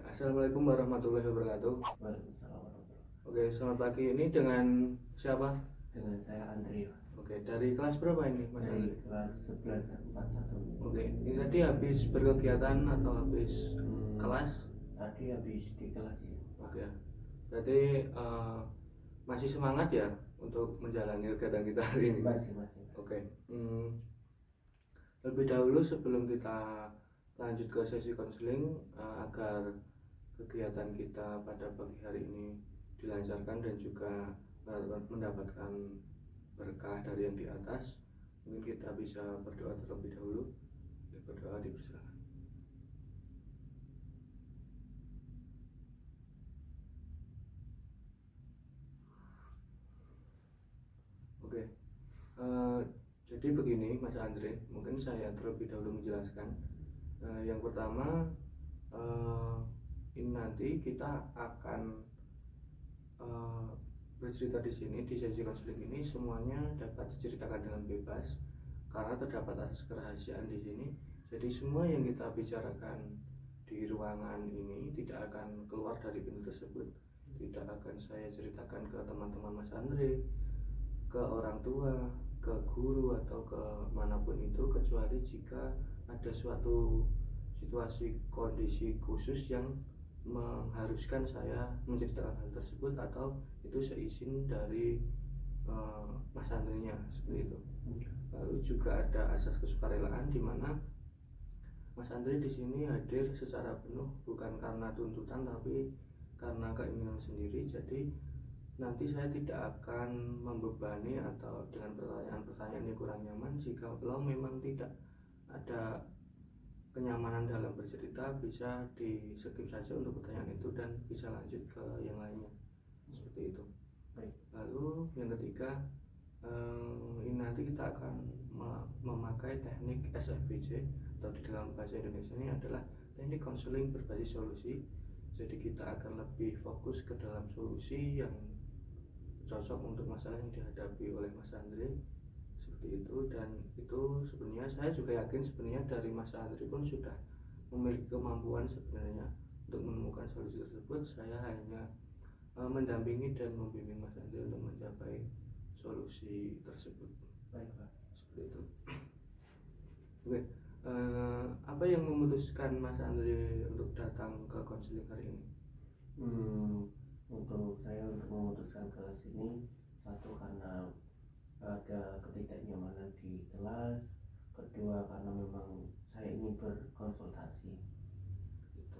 Assalamualaikum warahmatullahi wabarakatuh. Waalaikumsalam warahmatullahi. Oke, selamat pagi. Ini dengan siapa? Dengan saya Andri, Oke, dari kelas berapa ini, Mas dari Andri? kelas 11 41. Oke, ini tadi habis berkegiatan atau habis kelas? Tadi habis di kelas ya. Oke, berarti masih semangat ya untuk menjalani kegiatan kita hari ini? Masih. Oke, lebih dahulu sebelum kita lanjut ke sesi konseling, agar kegiatan kita pada pagi hari ini dilancarkan dan juga mendapatkan berkah dari yang di atas, mungkin kita bisa berdoa terlebih dahulu. Berdoa, dipersilakan. Oke, jadi begini Mas Andre, mungkin saya terlebih dahulu menjelaskan. Yang pertama, ini nanti kita akan bercerita di sini di sesi konseling ini, semuanya dapat diceritakan dengan bebas karena terdapat asas kerahasiaan di sini. Jadi semua yang kita bicarakan di ruangan ini tidak akan keluar dari pintu tersebut, tidak akan saya ceritakan ke teman-teman Mas Andre, ke orang tua, ke guru atau ke manapun itu, kecuali jika ada suatu situasi kondisi khusus yang mengharuskan saya menceritakan hal tersebut atau itu seizin dari Mas Andrinya, seperti itu. Lalu juga ada asas kesukarelaan di mana Mas Andri di sini hadir secara penuh bukan karena tuntutan tapi karena keinginan sendiri. Jadi nanti saya tidak akan membebani atau dengan pertanyaan-pertanyaan yang kurang nyaman. Jika kalau memang tidak ada kenyamanan dalam bercerita, bisa di skip saja untuk pertanyaan itu dan bisa lanjut ke yang lainnya, seperti itu. Baik. Lalu yang ketiga, ini nanti kita akan memakai teknik SFBJ atau di dalam bahasa Indonesia ini adalah teknik konseling berbasis solusi. Jadi kita akan lebih fokus ke dalam solusi yang cocok untuk masalah yang dihadapi oleh Mas Andre, seperti itu. Dan itu sebenarnya saya juga yakin sebenarnya dari Mas Andre pun sudah memiliki kemampuan sebenarnya untuk menemukan solusi tersebut. Saya hanya mendampingi dan membimbing Mas Andre untuk mencapai solusi tersebut. Baik Pak. Seperti itu. Oke, apa yang memutuskan Mas Andre untuk datang ke konseling hari ini? Untuk saya untuk memutuskan ke sini, satu karena ada ketidaknyamanan di kelas, kedua karena memang saya ingin berkonsultasi.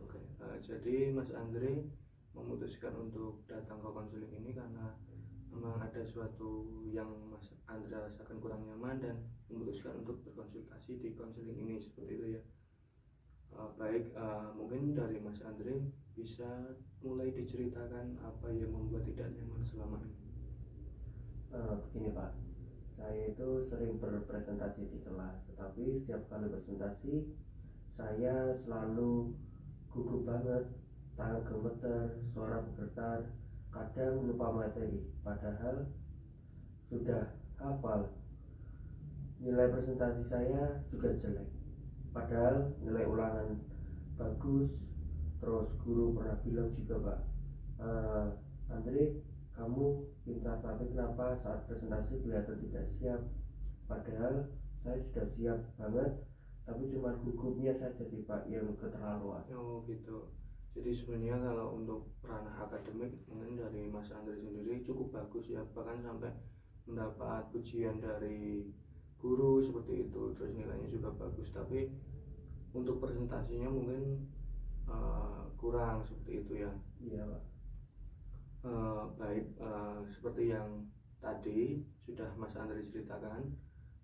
Oke, jadi Mas Andre memutuskan untuk datang ke konseling ini karena memang ada suatu yang Mas Andre rasakan kurang nyaman dan memutuskan untuk berkonsultasi di konseling ini, seperti itu ya. Baik, mungkin dari Mas Andre bisa mulai diceritakan apa yang membuat tidak nyaman selama ini. Begini Pak, saya itu sering berpresentasi di kelas, tetapi setiap kali presentasi saya selalu gugup banget, tangan gemeter, suara bergetar, kadang lupa materi, padahal sudah hafal. Nilai presentasi saya juga jelek, padahal nilai ulangan bagus. Terus guru pernah bilang juga Pak, Andre, kamu pintar tapi kenapa saat presentasi kelihatan tidak siap? Padahal saya sudah siap banget, tapi cuma gugupnya saja sih Pak yang keterlaluan. Oh gitu. Jadi sebenarnya kalau untuk ranah akademik mungkin dari Mas Andre sendiri cukup bagus ya, bahkan sampai mendapat pujian dari guru seperti itu, terus nilainya juga bagus, tapi untuk presentasinya mungkin kurang, seperti itu ya. Iya Pak. Baik, seperti yang tadi sudah Mas Andre ceritakan,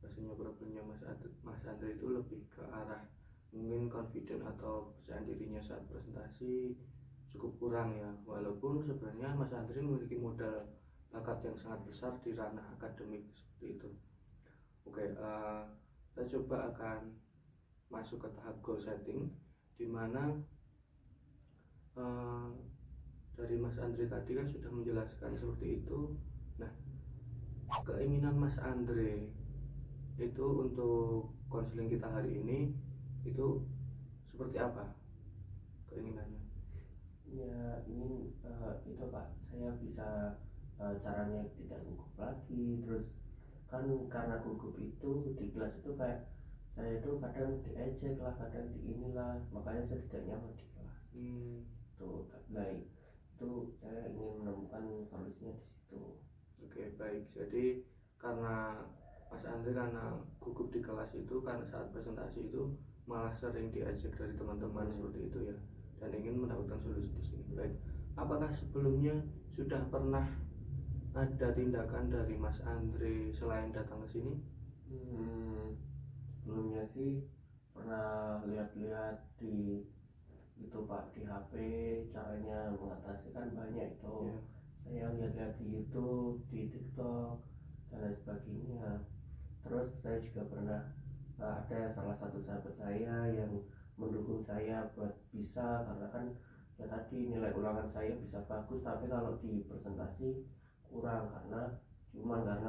bahasanya problemnya Mas Andre itu lebih ke arah mungkin confident atau kepercayaan dirinya saat presentasi cukup kurang ya, walaupun sebenarnya Mas Andre memiliki modal bakat yang sangat besar di ranah akademik, seperti itu. Oke, kita coba akan masuk ke tahap goal setting, di mana dari Mas Andre tadi kan sudah menjelaskan seperti itu. Nah, keinginan Mas Andre itu untuk konseling kita hari ini itu seperti apa keinginannya? Ya ingin itu Pak, saya bisa caranya tidak gugup lagi. Terus kan karena gugup itu di kelas itu kayak saya itu kadang diejek lah, kadang di inilah, makanya saya tidak nyaman di kelas. Tuh, baik. Itu saya ingin menemukan solusinya di situ. Oke, baik. Jadi karena Mas Andre karena gugup di kelas itu, karena saat presentasi itu malah sering diajak dari teman-teman seperti itu ya, dan ingin mendapatkan solusi di sini. Baik, apakah sebelumnya sudah pernah ada tindakan dari Mas Andre selain datang ke sini? Sebelumnya sih pernah lihat-lihat di itu Pak, di HP caranya mengatasi kan banyak itu. Saya lihat-lihat di YouTube, di TikTok dan lain sebagainya. Terus saya juga pernah ada salah satu sahabat saya yang mendukung saya buat bisa, karena kan ya tadi nilai ulangan saya bisa bagus, tapi kalau di presentasi kurang karena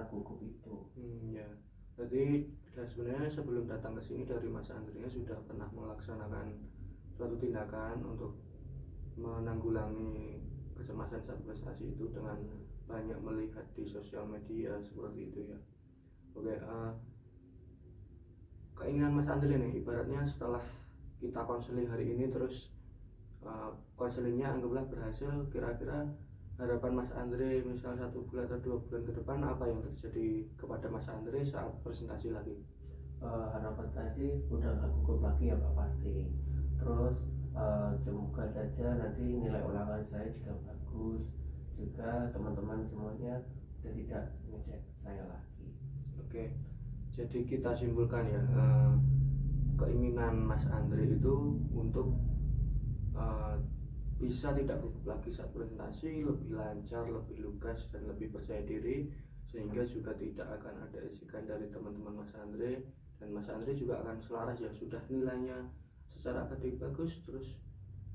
gugup itu. Ya, jadi sebenarnya sebelum datang ke sini dari Mas Andre sudah pernah melaksanakan suatu tindakan untuk menanggulangi kecemasan saat prestasi itu dengan banyak melihat di sosial media seperti itu ya. Oke, keinginan Mas Andre nih, ibaratnya setelah kita konseling hari ini terus konselingnya anggaplah berhasil, kira-kira harapan Mas Andre misal 1 bulan atau 2 bulan ke depan apa yang terjadi kepada Mas Andre saat presentasi lagi? Harapan saya sih udah gak gugup lagi ya Pak, pasti. Terus semoga saja nanti nilai ulangan saya juga bagus, juga teman-teman semuanya sudah tidak ngecek saya lagi. Oke, jadi kita simpulkan ya, keinginan Mas Andre itu untuk bisa tidak gugup lagi saat presentasi, lebih lancar, lebih lugas, dan lebih percaya diri, sehingga juga tidak akan ada ejekan dari teman-teman Mas Andre, dan Mas Andre juga akan selaras ya, sudah nilainya secara akademik bagus, terus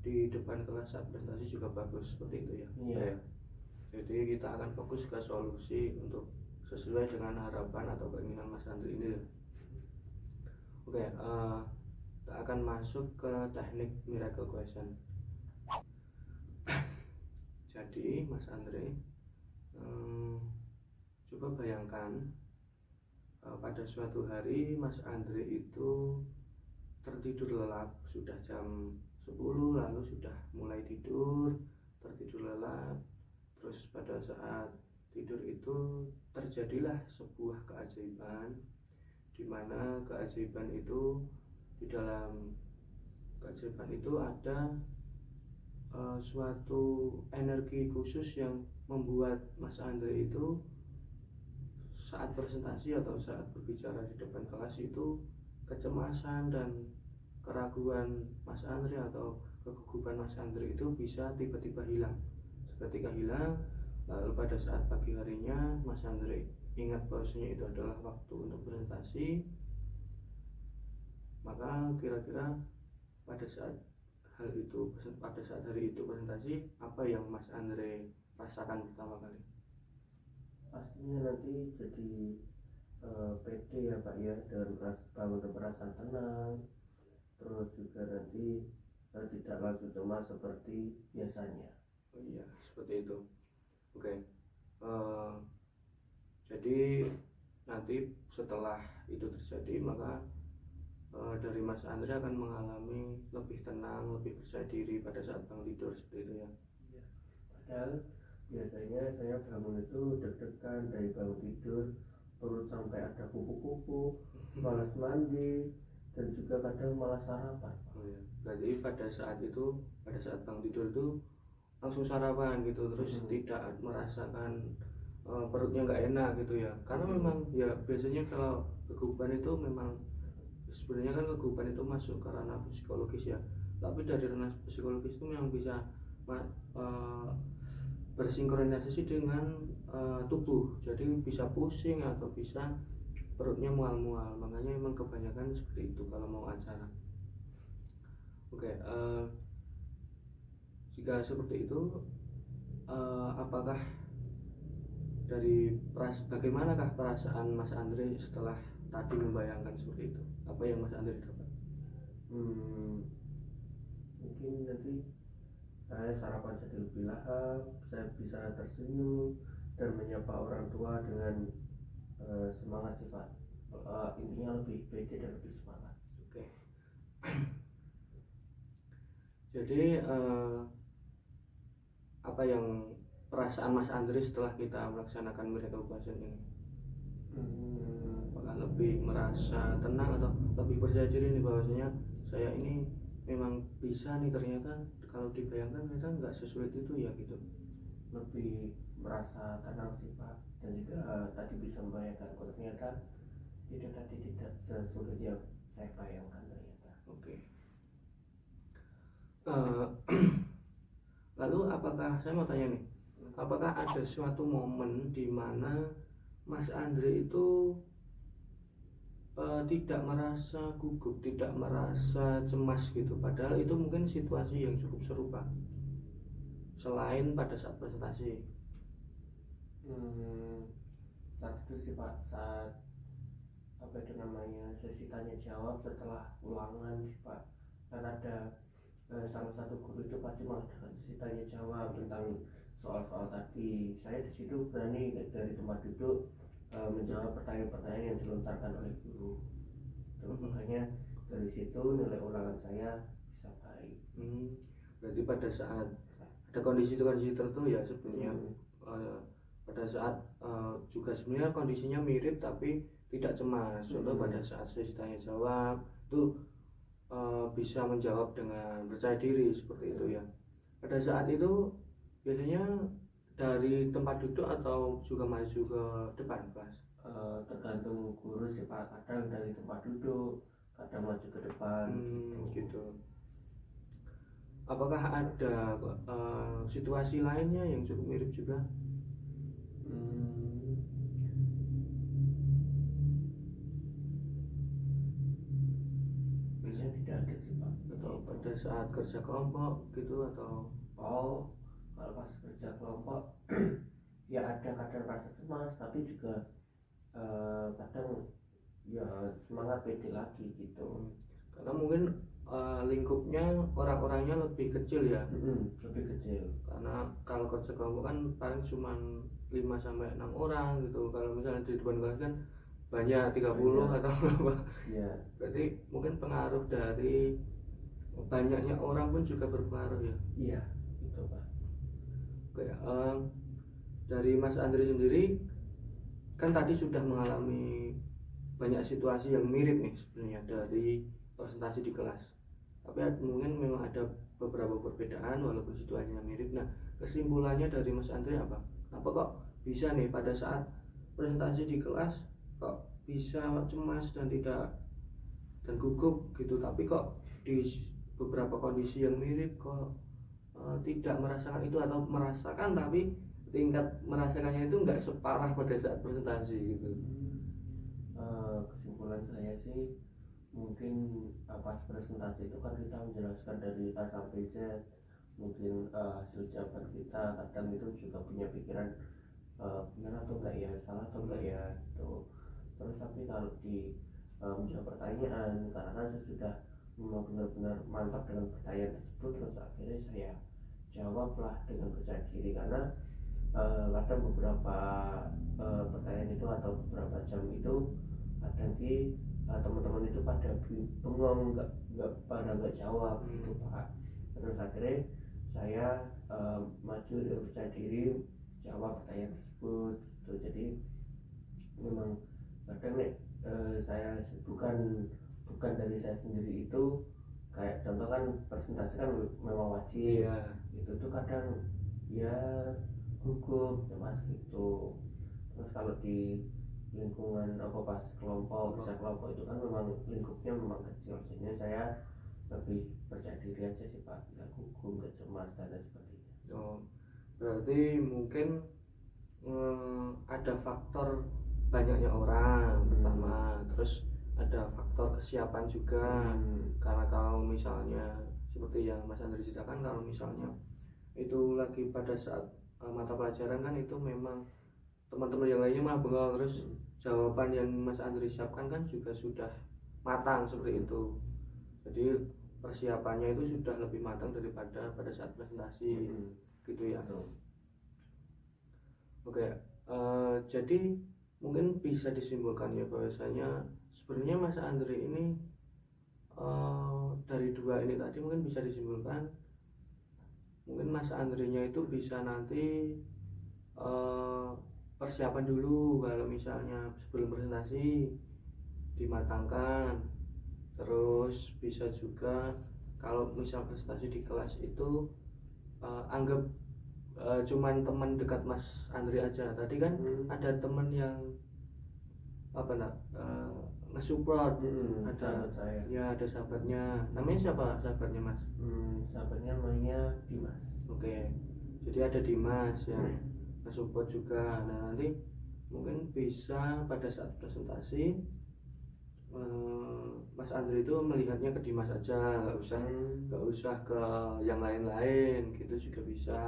di depan kelas saat presentasi juga bagus, seperti itu ya. Iya. Jadi kita akan fokus ke solusi untuk sesuai dengan harapan atau keinginan Mas Andre ini. Oke, kita akan masuk ke teknik miracle question. Jadi Mas Andre, coba bayangkan pada suatu hari Mas Andre itu tertidur lelap, sudah jam 10 lalu sudah mulai tidur, tertidur lelap. Terus pada saat tidur itu terjadilah sebuah keajaiban, di mana keajaiban itu, di dalam keajaiban itu ada suatu energi khusus yang membuat Mas Andre itu saat presentasi atau saat berbicara di depan kelas itu kecemasan dan keraguan Mas Andre atau kegugupan Mas Andre itu bisa tiba-tiba hilang. Seketika hilang, lalu pada saat pagi harinya Mas Andre ingat bahwasanya itu adalah waktu untuk presentasi, maka kira-kira pada saat hari itu presentasi, apa yang Mas Andre rasakan pertama kali? Pastinya nanti jadi pede ya Pak ya, dan bangun perasaan tenang. Terus juga nanti tidak langsung cemas seperti biasanya. Oh iya, seperti itu. Oke. Jadi nanti setelah itu terjadi, maka dari Mas Andre akan mengalami lebih tenang, lebih percaya diri pada saat bangun tidur, seperti itu ya. Padahal biasanya saya bangun itu deg-degan dari bangun tidur, perut sampai ada kupu-kupu, malas mandi, dan juga kadang malas sarapan. Oh ya, berarti pada saat bangun tidur itu langsung sarapan gitu, terus tidak merasakan perutnya nggak enak gitu ya, karena memang ya biasanya kalau kegugupan itu memang sebenarnya kan kegugupan itu masuk ke ranah psikologis ya, tapi dari ranah psikologis itu yang bisa bersinkronisasi dengan tubuh, jadi bisa pusing atau bisa perutnya mual-mual, makanya memang kebanyakan seperti itu kalau mau acara. Oke, jika seperti itu, apakah bagaimanakah perasaan Mas Andre setelah tadi membayangkan seperti itu? Apa yang Mas Andre dapat? Mungkin nanti saya sarapan jadi lebih lahap, saya bisa tersenyum dan menyapa orang tua dengan semangat sih Pak. Intinya lebih pede dan lebih semangat. Oke. Jadi apa yang perasaan Mas Andri setelah kita melaksanakan miracle passion ini? Apakah lebih merasa tenang atau lebih percaya diri nih bahwasanya saya ini memang bisa nih, ternyata kalau dibayangkan ternyata nggak sesulit itu ya gitu. Lebih merasa tenang sih Pak, dan juga tadi bisa membayangkan kalau ternyata itu tadi tidak sesulit yang saya bayangkan ternyata. Oke. Lalu apakah saya mau tanya nih, apakah ada suatu momen di mana Mas Andre itu tidak merasa gugup, tidak merasa cemas gitu, padahal itu mungkin situasi yang cukup serupa selain pada saat presentasi? Saat itu sih Pak, saat apa itu namanya sesi tanya jawab setelah ulangan sih Pak, kan ada salah satu guru itu pasti mengadakan sesi tanya jawab tentang soal-soal tadi. Saya di situ berani dari tempat duduk menjawab pertanyaan-pertanyaan yang dilontarkan oleh guru. Makanya dari situ nilai ulangan saya bisa baik. Berarti pada saat ada kondisi-kondisi tertentu ya sebenarnya pada saat juga sebenarnya kondisinya mirip tapi tidak cemas. Contoh pada saat sesi tanya jawab itu bisa menjawab dengan percaya diri seperti itu ya. Pada saat itu biasanya dari tempat duduk atau juga maju ke depan kelas? Tergantung guru sih Pak, kadang dari tempat duduk, kadang maju ke depan gitu. Apakah ada situasi lainnya yang cukup mirip juga? Biasanya tidak ada sih Pak. Atau pada saat kerja kelompok gitu atau? Kalau pas kerja kelompok ya ada kadang rasa cemas, tapi juga kadang ya semangat pede lagi gitu. Karena mungkin lingkupnya orang-orangnya lebih kecil ya. Lebih kecil. Karena kalau kerja kelompok kan paling cuma 5-6 orang gitu. Kalau misalnya di depan kelas kan banyak 30 atau berapa. Iya. Berarti mungkin pengaruh dari banyaknya orang pun juga berpengaruh ya. Iya, itu Pak. Oke, dari Mas Andri sendiri kan tadi sudah mengalami banyak situasi yang mirip nih sebenarnya dari presentasi di kelas, tapi mungkin memang ada beberapa perbedaan walaupun situasinya mirip. Nah, kesimpulannya dari Mas Andri apa? Apa kok bisa nih pada saat presentasi di kelas kok bisa cemas dan gugup gitu, tapi kok di beberapa kondisi yang mirip kok tidak merasakan itu, atau merasakan tapi tingkat merasakannya itu nggak separah pada saat presentasi gitu? Kesimpulan saya sih mungkin pas presentasi itu kan kita menjelaskan dari A sampai Z, mungkin hasil jawaban kita kadang itu juga punya pikiran benar atau enggak ya, salah atau enggak ya gitu. Terus tapi kalau di menjawab pertanyaan, karena kan saya sudah memang benar-benar mantap dengan pertanyaan tersebut, terus akhirnya saya jawablah dengan percaya diri, karena kadang beberapa pertanyaan itu atau beberapa jam itu kadang teman-teman itu pada bengong, nggak jawab gitu Pak. Terus akhirnya saya maju dengan percaya diri jawab pertanyaan tersebut gitu. Jadi memang kadang saya bukan dari saya sendiri, itu kayak contoh kan presentasi kan memang wajib itu tuh kadang ya gugup ya Mas gitu. Terus kalau di lingkungan pas kelompok itu kan memang lingkupnya memang kecil, jadinya saya lebih percaya diri aja sih Pak, nggak gugup, nggak cemas dan lain sebagainya. Berarti mungkin ada faktor banyaknya orang pertama, terus ada faktor kesiapan juga. Karena kalau misalnya seperti yang Mas Andri ceritakan, kalau misalnya itu lagi pada saat mata pelajaran kan itu memang teman-teman yang lainnya malah bengong, terus jawaban yang Mas Andri siapkan kan juga sudah matang seperti itu. Jadi persiapannya itu sudah lebih matang daripada pada saat presentasi gitu ya. Oke, jadi mungkin bisa disimpulkan ya bahwasanya sebenarnya Mas Andre ini dari dua ini tadi mungkin bisa disimpulkan mungkin Mas Andre-nya itu bisa nanti persiapan dulu kalau misalnya sebelum presentasi dimatangkan, terus bisa juga kalau misal presentasi di kelas itu anggap cuman teman dekat Mas Andre aja. Tadi kan ada teman yang apa nak nge-support, ada sahabat saya. ya ada sahabatnya. Namanya siapa sahabatnya Mas? Sahabatnya namanya Dimas. Oke, jadi ada Dimas yang nge-support juga. Nah nanti mungkin bisa pada saat presentasi Mas Andre itu melihatnya ke Dimas aja, nggak usah ke yang lain-lain gitu juga bisa.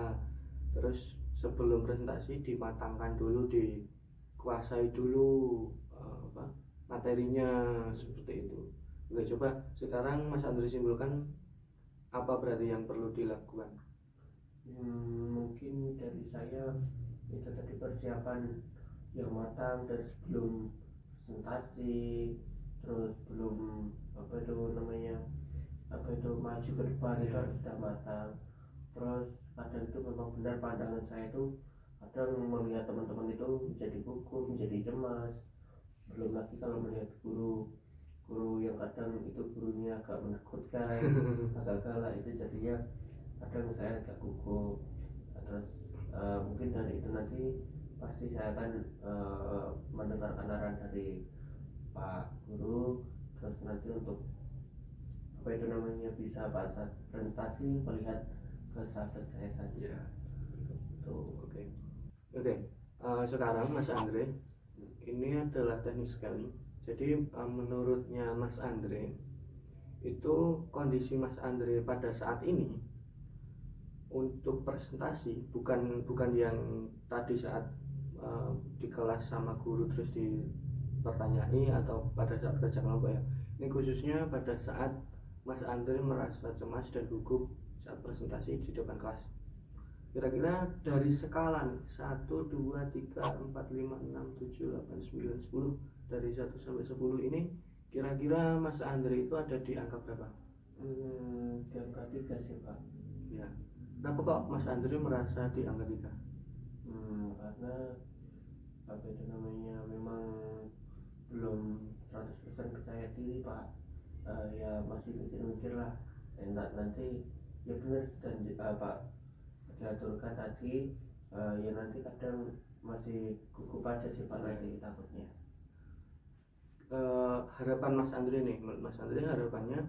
Terus sebelum presentasi dimatangkan dulu, dikuasai dulu materinya seperti itu. Oke, coba sekarang Mas Andre simpulkan apa berarti yang perlu dilakukan. Mungkin dari saya itu tadi persiapan yang matang dari sebelum presentasi, terus belum maju ke depan itu harus sudah matang. Terus kadang itu memang benar pandangan saya itu kadang melihat teman-teman itu menjadi gugup, menjadi cemas. Belum lagi kalau melihat guru yang kadang itu gurunya agak menakutkan, agak galak, itu jadinya kadang saya agak gugup. Terus mungkin dari itu nanti pasti saya akan mendengarkan arahan dari Pak Guru, terus nanti untuk bisa pada saat presentasi melihat ke sahabat saya saja. Oke. Sekarang Mas Andre, ini adalah teknis sekali. Jadi menurutnya Mas Andre itu kondisi Mas Andre pada saat ini untuk presentasi bukan yang tadi saat di kelas sama guru terus dipertanyai atau pada saat kerja kelompok ya. Ini khususnya pada saat Mas Andre merasa cemas dan gugup saat presentasi di depan kelas. Kira-kira dari skala nih 1, 2, 3, 4, 5, 6, 7, 8, 9, 10, dari 1 sampai 10 ini kira-kira Mas Andre itu ada di angka berapa? Di angka 3 sih Pak. Ya. Kenapa kok Mas Andre merasa di angka 3? Karena memang belum 100% percaya diri Pak. Ya masih mikir-mikir lah. Nanti ya benar dan Pak diaturkan tadi, ya nanti kadang masih gugup aja sih Pak nanti takutnya. Harapan Mas Andre nih, Mas Andre harapannya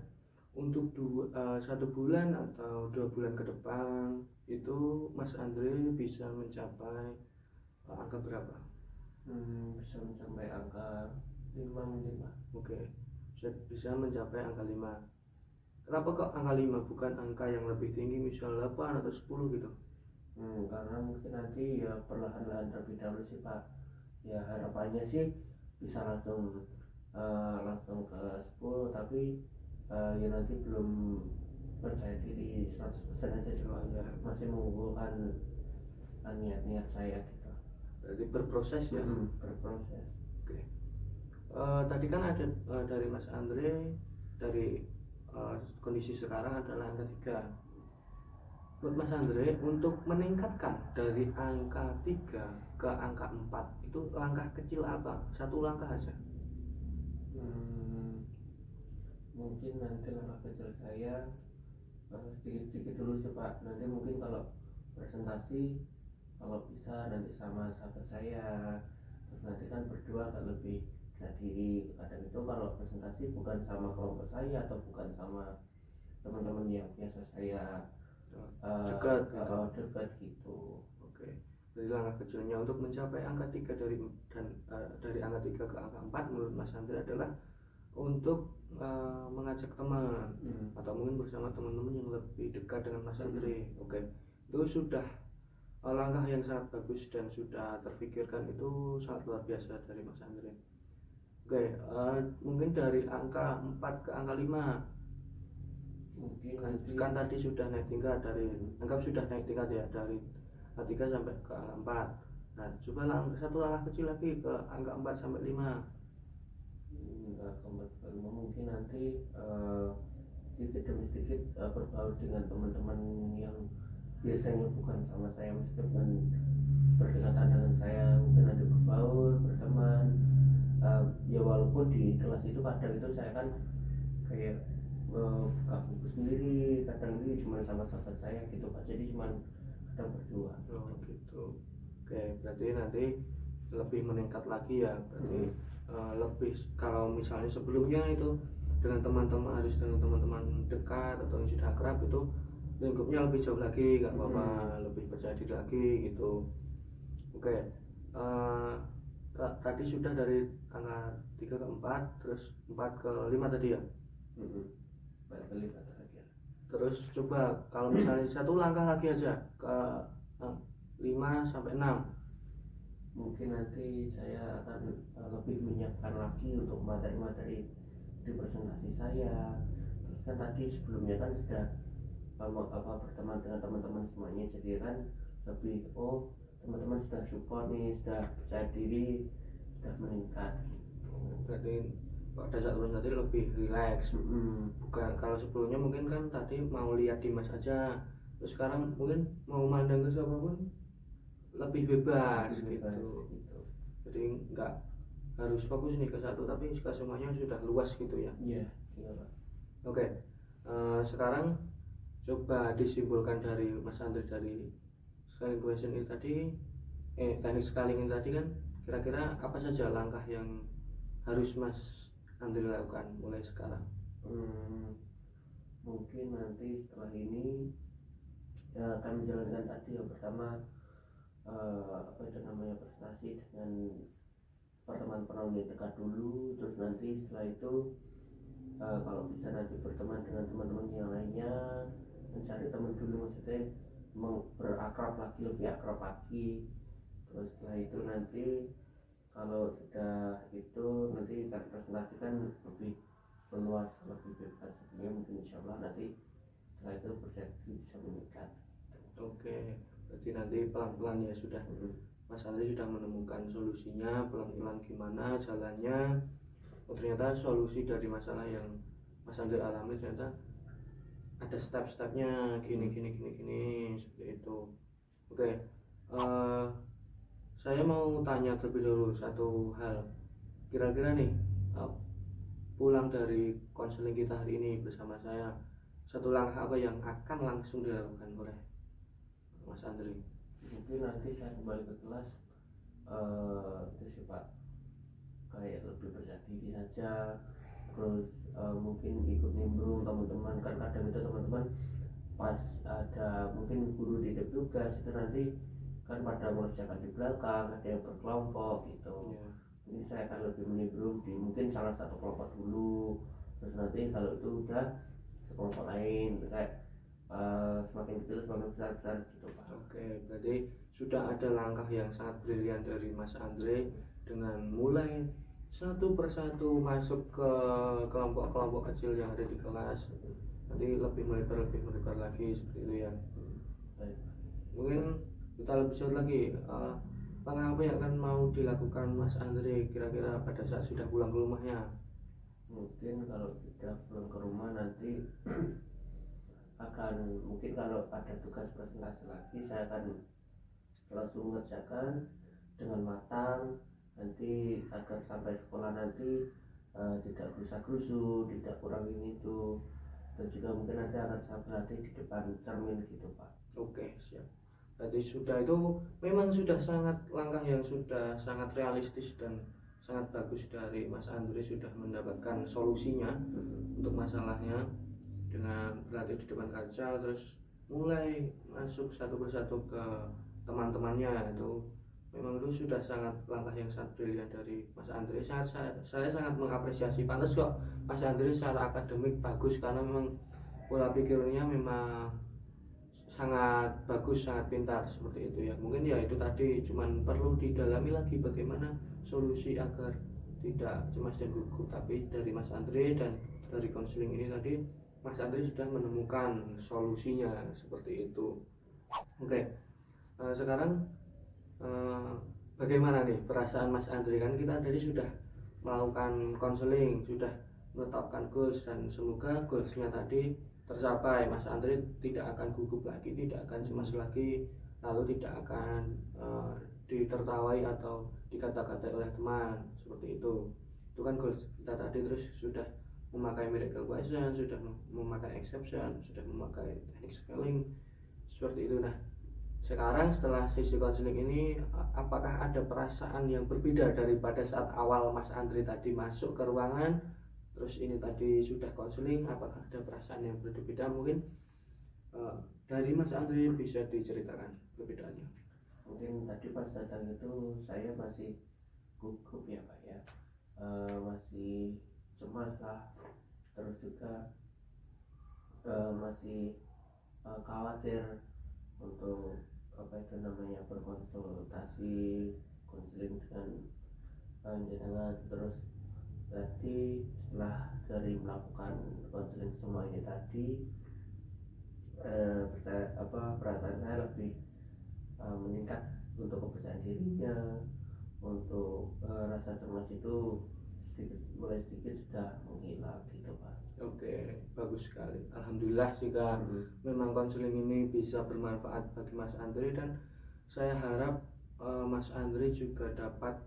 untuk 1 bulan atau 2 bulan ke depan itu Mas Andre bisa mencapai angka berapa? Bisa mencapai angka 5 mungkin Pak. Oke, bisa mencapai angka 5. Kenapa kok angka 5 bukan angka yang lebih tinggi misal 8 atau 10 gitu? Karena mungkin nanti ya perlahan-lahan terlebih dahulu sih Pak. Ya harapannya sih bisa langsung ke 10, tapi ya nanti belum percaya diri 100% aja sih Pak. Ya, masih mengumpulkan niat-niat saya gitu. Berarti berproses ya? Berproses. Oke. Tadi kan ada dari Mas Andre dari kondisi sekarang adalah angka 3. Buat Mas Andre untuk meningkatkan dari angka 3 ke angka 4 itu langkah kecil apa? 1 langkah aja. Mungkin nanti langkah kecil saya sedikit-sedikit dulu sih Pak. Nanti mungkin kalau presentasi kalau bisa nanti sama sahabat saya, terus nanti kan berdua agak lebih diri. Kadang itu kalau presentasi bukan sama kelompok saya atau bukan sama teman-teman yang biasa saya dekat gitu. Oke. Jadi langkah kecilnya untuk mencapai angka 3 dari angka 3 ke angka 4 menurut Mas Andre adalah untuk mengajak teman atau mungkin bersama teman-teman yang lebih dekat dengan Mas Andre. Oke. Itu sudah langkah yang sangat bagus dan sudah terfikirkan, itu sangat luar biasa dari Mas Andre. Oke, mungkin dari angka 4 ke angka 5 Mungkin kan, nanti kan tadi sudah naik tingkat dari, anggap sudah naik tingkat ya, dari A3 sampai ke angka 4. Nah coba satu langkah kecil lagi ke angka 4 sampai 5. nggak keempat kelima, mungkin nanti sedikit demi sedikit berbaur dengan teman-teman yang biasanya bukan sama saya, maksudnya bukan berdekatan dengan saya, mungkin nanti berbaur, berteman. Ya walaupun di kelas itu kadang itu saya kan kayak buka buku sendiri, kadang itu cuma sama sahabat saya gitu Pak, jadi cuma kadang berdua. Oh gitu. Oke, berarti nanti lebih meningkat lagi ya, berarti lebih, kalau misalnya sebelumnya itu dengan teman-teman, harus dengan teman-teman dekat atau yang sudah akrab, itu lingkupnya lebih jauh lagi, nggak apa-apa, lebih percaya diri lagi gitu. Oke, tadi sudah dari angka 3 ke 4, terus 4 ke 5 tadi ya. Balik ke 5 lagi ya. Terus coba kalau misalnya satu langkah lagi aja ke 5 sampai 6. Mungkin nanti saya akan lebih menyiapkan lagi untuk materi-materi di presentasi saya. Terus kan tadi sebelumnya kan sudah berteman dengan teman-teman semuanya, jadi kan lebih teman-teman sudah support nih, sudah percaya diri, sudah meningkat gitu. Berarti pada saat presentasi lebih rileks. Bukan kalau sebelumnya mungkin kan tadi mau lihat Dimas aja, terus sekarang mungkin mau mandang ke siapapun lebih bebas, gitu. Jadi nggak harus fokus nih ke satu, tapi ke semuanya sudah luas gitu ya. Iya Pak. Oke, sekarang coba disimpulkan dari Mas Andri, dari scaling question ini tadi, teknik scaling ini tadi kan, kira-kira apa saja langkah yang harus Mas Andri lakukan mulai sekarang? Mungkin nanti setelah ini ya akan menjalankan tadi yang pertama, apa itu namanya, prestasi dengan pertemuan yang dekat dulu. Terus nanti setelah itu kalau bisa nanti berteman dengan teman-teman yang lainnya, mencari teman dulu, maksudnya berakrab lagi, lebih akrab lagi. Terus setelah itu nanti kalau sudah itu nanti kan presentasi kan lebih meluas, lebih bebas, jadi mungkin insya Allah nanti setelah itu persepsi bisa meningkat. Oke, berarti nanti pelan-pelan ya sudah. Mas Andri sudah menemukan solusinya, pelan-pelan gimana jalannya. Oh ternyata solusi dari masalah yang Mas Andri alami ternyata ada step-stepnya, gini seperti itu. Oke, saya mau tanya terlebih dahulu satu hal. Kira-kira nih, pulang dari konseling kita hari ini bersama saya, satu langkah apa yang akan langsung dilakukan oleh Mas Andri? Mungkin nanti saya kembali ke kelas, itu sih Pak, kayak lebih percaya diri saja. Terus mungkin ikut nimbrung teman-teman, kan kadang itu teman-teman pas ada mungkin guru titip tugas itu nanti kan pada mengerjakan di belakang, ada yang berkelompok gitu. Ini saya akan lebih menimbrung di mungkin salah satu kelompok dulu, terus nanti kalau itu udah kelompok lain, kayak semakin kecil semakin besar gitu Pak. Oke, berarti sudah ada langkah yang sangat brilian dari Mas Andre dengan mulai satu persatu masuk ke kelompok-kelompok kecil yang ada di kelas. Nanti lebih melebar lagi seperti itu ya. Baik. Mungkin kita lebih jauh lagi, langkah apa yang akan mau dilakukan Mas Andre kira-kira pada saat sudah pulang ke rumahnya? Mungkin kalau sudah pulang ke rumah nanti akan, mungkin kalau ada tugas presentasi lagi saya akan langsung mengerjakan dengan matang nanti, agar sampai sekolah nanti tidak gerusa-gerusu, tidak kurang ini itu. Dan juga mungkin nanti akan saya berlatih di depan cermin gitu Pak. Oke, siap. Berarti sudah, itu memang sudah sangat langkah yang sudah sangat realistis dan sangat bagus dari Mas Andre, sudah mendapatkan solusinya untuk masalahnya dengan berlatih di depan kaca, terus mulai masuk satu persatu ke teman-temannya. Itu memang itu sudah sangat langkah yang sangat brilian dari Mas Andre. Saya sangat mengapresiasi. Pantas kok Mas Andre secara akademik bagus, karena memang pola pikirnya memang sangat bagus, sangat pintar seperti itu ya. Mungkin ya itu tadi cuman perlu didalami lagi bagaimana solusi agar tidak cemas dan gugup. Tapi dari Mas Andre dan dari konseling ini tadi Mas Andri sudah menemukan solusinya seperti itu. Oke, sekarang bagaimana nih perasaan Mas Andri? Kan kita tadi sudah melakukan konseling, sudah menetapkan goals, dan semoga goalsnya tadi tercapai. Mas Andri tidak akan gugup lagi, tidak akan cemas lagi, lalu tidak akan ditertawai atau dikata-katai oleh teman seperti itu. Itu kan goals kita tadi. Terus sudah memakai miracle question, sudah memakai exception, sudah memakai teknik spelling seperti itu. Nah, sekarang setelah sesi konseling ini, apakah ada perasaan yang berbeda daripada saat awal Mas Andri tadi masuk ke ruangan, terus ini tadi sudah konseling? Apakah ada perasaan yang berbeda? Mungkin dari Mas Andri bisa diceritakan perbedaannya. Mungkin tadi pas datang itu saya masih gugup ya Pak ya, masih cemas lah, terus juga masih khawatir untuk apa itu namanya berkonsultasi konseling dengan jenengan. Terus tadi setelah dari melakukan konseling semua ini tadi, perasaan saya lebih meningkat untuk kepercayaan dirinya, untuk rasa cemas itu mulai sedikit sudah menghilang gitu Pak. Oke, bagus sekali. Alhamdulillah jika memang konseling ini bisa bermanfaat bagi Mas Andri, dan saya harap Mas Andri juga dapat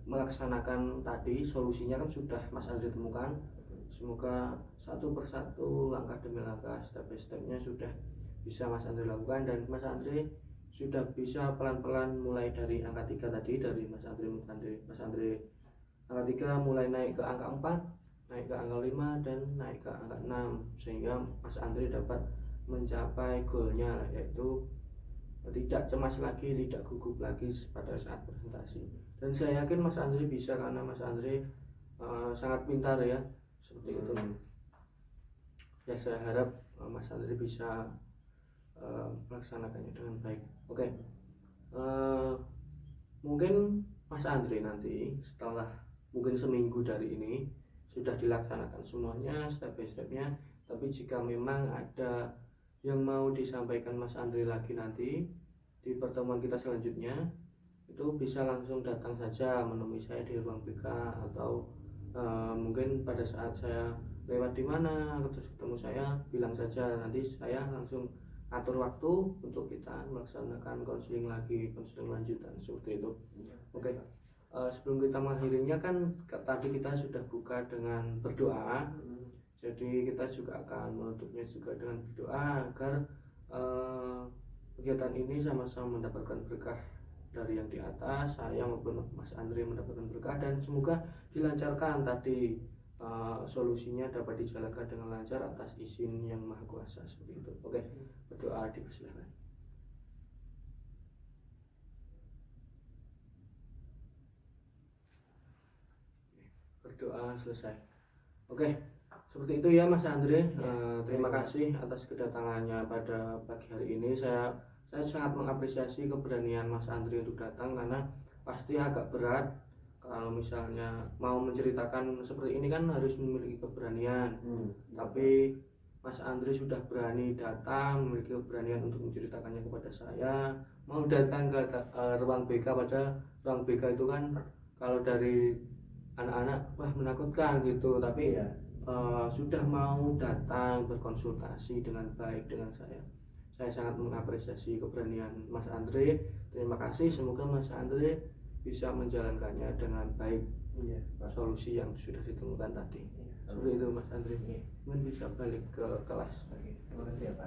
melaksanakan tadi solusinya. Kan sudah Mas Andri temukan, semoga satu persatu, langkah demi langkah, step by stepnya sudah bisa Mas Andri lakukan, dan Mas Andri sudah bisa pelan-pelan mulai dari angka 3 tadi, dari Mas Andri angka 3 mulai naik ke angka 4, naik ke angka 5, dan naik ke angka 6, sehingga Mas Andri dapat mencapai goalnya, yaitu tidak cemas lagi, tidak gugup lagi pada saat presentasi. Dan saya yakin Mas Andri bisa, karena Mas Andri sangat pintar ya, seperti itu. Ya, saya harap Mas Andri bisa melaksanakannya dengan baik. Oke, mungkin Mas Andri nanti setelah mungkin seminggu dari ini sudah dilaksanakan semuanya step by stepnya, tapi jika memang ada yang mau disampaikan Mas Andri lagi nanti di pertemuan kita selanjutnya, itu bisa langsung datang saja menemui saya di ruang BK, atau mungkin pada saat saya lewat di mana terus ketemu saya, bilang saja, nanti saya langsung atur waktu untuk kita melaksanakan konseling lagi, konseling lanjutan seperti itu. Oke. Sebelum kita mengakhirinya, kan tadi kita sudah buka dengan berdoa, jadi kita juga akan menutupnya juga dengan berdoa agar kegiatan ini sama-sama mendapatkan berkah dari yang di atas, saya maupun Mas Andri mendapatkan berkah, dan semoga dilancarkan tadi, solusinya dapat dijalankan dengan lancar atas izin yang Maha Kuasa seperti itu. Oke, berdoa, dipersilakan. Berdoa selesai. Oke, seperti itu ya Mas Andre. Terima kasih atas kedatangannya pada pagi hari ini. Saya sangat mengapresiasi keberanian Mas Andre untuk datang, karena pasti agak berat kalau misalnya mau menceritakan seperti ini, kan harus memiliki keberanian. Tapi Mas Andre sudah berani datang, memiliki keberanian untuk menceritakannya kepada saya, mau datang ke ruang BK. Pada ruang BK itu kan kalau dari anak-anak wah menakutkan gitu, tapi sudah mau datang berkonsultasi dengan baik dengan saya. Saya sangat mengapresiasi keberanian Mas Andre. Terima kasih, semoga Mas Andre bisa menjalankannya dengan baik, solusi yang sudah ditemukan tadi. Seperti itu Mas Andre. Mungkin bisa balik ke kelas. Terima kasih ya Pak.